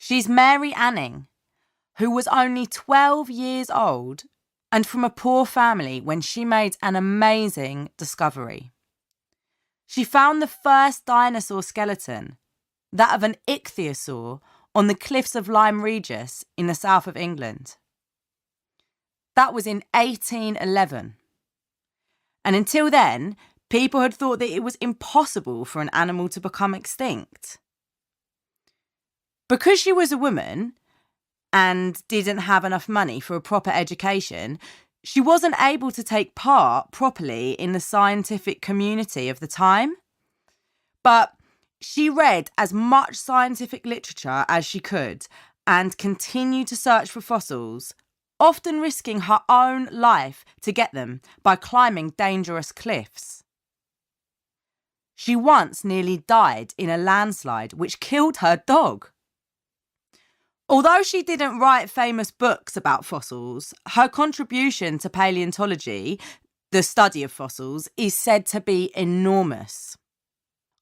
She's Mary Anning, who was only 12 years old and from a poor family when she made an amazing discovery. She found the first dinosaur skeleton, that of an ichthyosaur, on the cliffs of Lyme Regis in the south of England. That was in 1811. And until then, people had thought that it was impossible for an animal to become extinct. Because she was a woman and didn't have enough money for a proper education, she wasn't able to take part properly in the scientific community of the time. But she read as much scientific literature as she could and continued to search for fossils, often risking her own life to get them by climbing dangerous cliffs. She once nearly died in a landslide which killed her dog. Although she didn't write famous books about fossils, her contribution to paleontology, the study of fossils, is said to be enormous.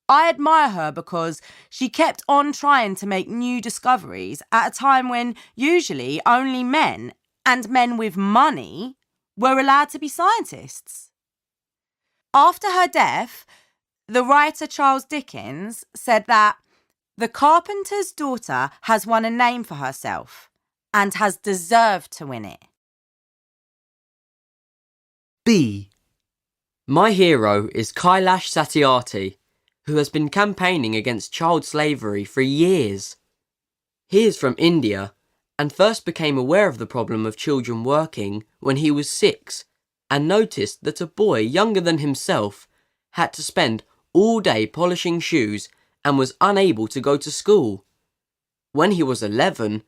I admire her because she kept on trying to make new discoveries at a time when usually only men, and men with money, were allowed to be scientists. After her death, the writer Charles Dickens said that the carpenter's daughter has won a name for herself and has deserved to win it. B. My hero is Kailash Satyarthi, who has been campaigning against child slavery for years. He is from India and first became aware of the problem of children working when he was 6 and noticed that a boy younger than himself had to spend all day polishing shoes and was unable to go to school. When he was 11,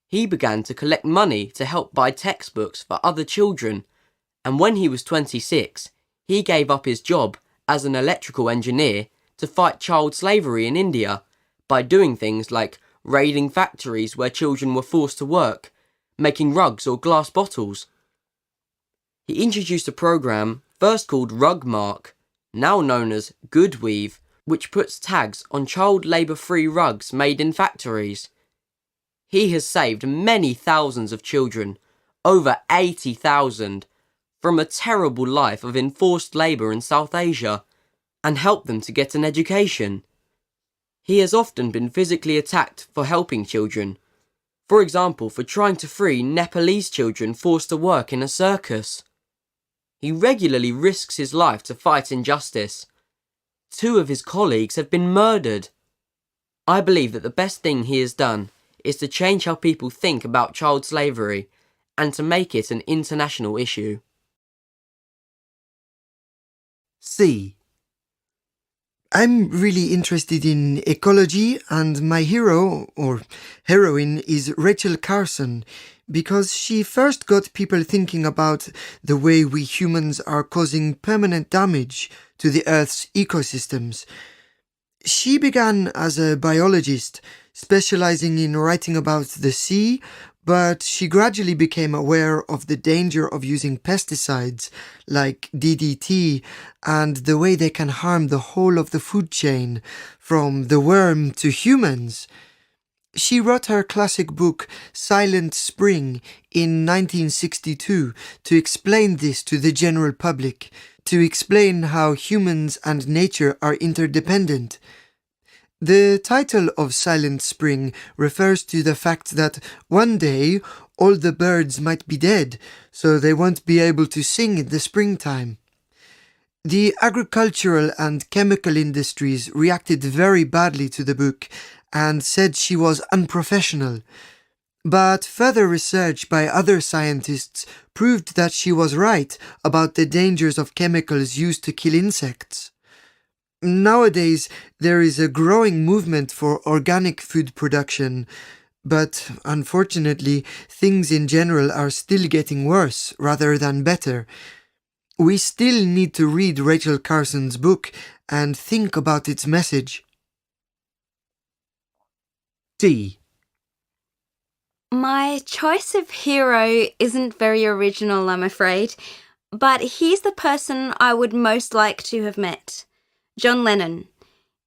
he began to collect money to help buy textbooks for other children, and when he was 26, he gave up his job as an electrical engineer to fight child slavery in India by doing things like raiding factories where children were forced to work, making rugs or glass bottles. He introduced a program first called Rugmark, now known as Goodweave, which puts tags on child labour-free rugs made in factories. He has saved many thousands of children, over 80,000, from a terrible life of enforced labour in South Asia, and helped them to get an education. He has often been physically attacked for helping children, for example for trying to free Nepalese children forced to work in a circus. He regularly risks his life to fight injustice. 2 of his colleagues have been murdered. I believe that the best thing he has done is to change how people think about child slavery and to make it an international issue. C. I'm really interested in ecology, and my hero, or heroine, is Rachel Carson, because she first got people thinking about the way we humans are causing permanent damage to the Earth's ecosystems. She began as a biologist, specializing in writing about the sea, but she gradually became aware of the danger of using pesticides like DDT and the way they can harm the whole of the food chain, from the worm to humans. She wrote her classic book Silent Spring in 1962 to explain this to the general public, to explain how humans and nature are interdependent. The title of Silent Spring refers to the fact that one day all the birds might be dead, so they won't be able to sing in the springtime. The agricultural and chemical industries reacted very badly to the book and said she was unprofessional. But further research by other scientists proved that she was right about the dangers of chemicals used to kill insects. Nowadays, there is a growing movement for organic food production, but unfortunately, things in general are still getting worse rather than better. We still need to read Rachel Carson's book and think about its message. D. My choice of hero isn't very original, I'm afraid, but he's the person I would most like to have met. John Lennon.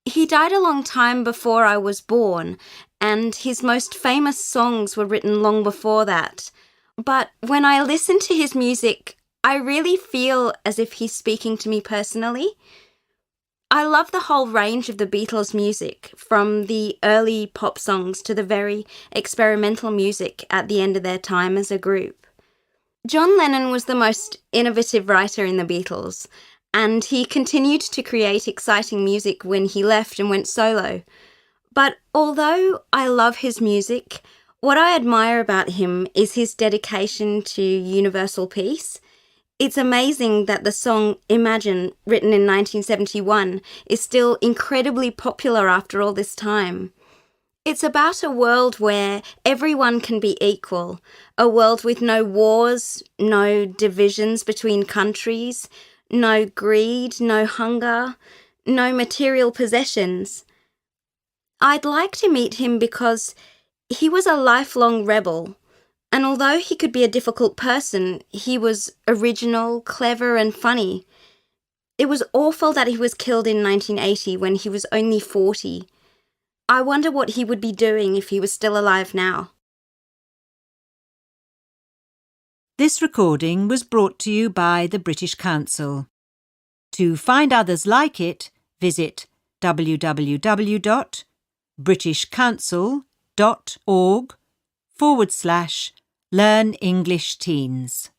He died a long time before I was born, and his most famous songs were written long before that. But when I listen to his music, I really feel as if he's speaking to me personally. I love the whole range of the Beatles' music, from the early pop songs to the very experimental music at the end of their time as a group. John Lennon was the most innovative writer in the Beatles, and he continued to create exciting music when he left and went solo. But although I love his music, what I admire about him is his dedication to universal peace. It's amazing that the song Imagine, written in 1971, is still incredibly popular after all this time. It's about a world where everyone can be equal, a world with no wars, no divisions between countries, no greed, no hunger, no material possessions. I'd like to meet him because he was a lifelong rebel, and although he could be a difficult person, he was original, clever, and funny. It was awful that he was killed in 1980 when he was only 40. I wonder what he would be doing if he was still alive now. This recording was brought to you by the British Council. To find others like it, visit www.britishcouncil.org/Learn English Teens.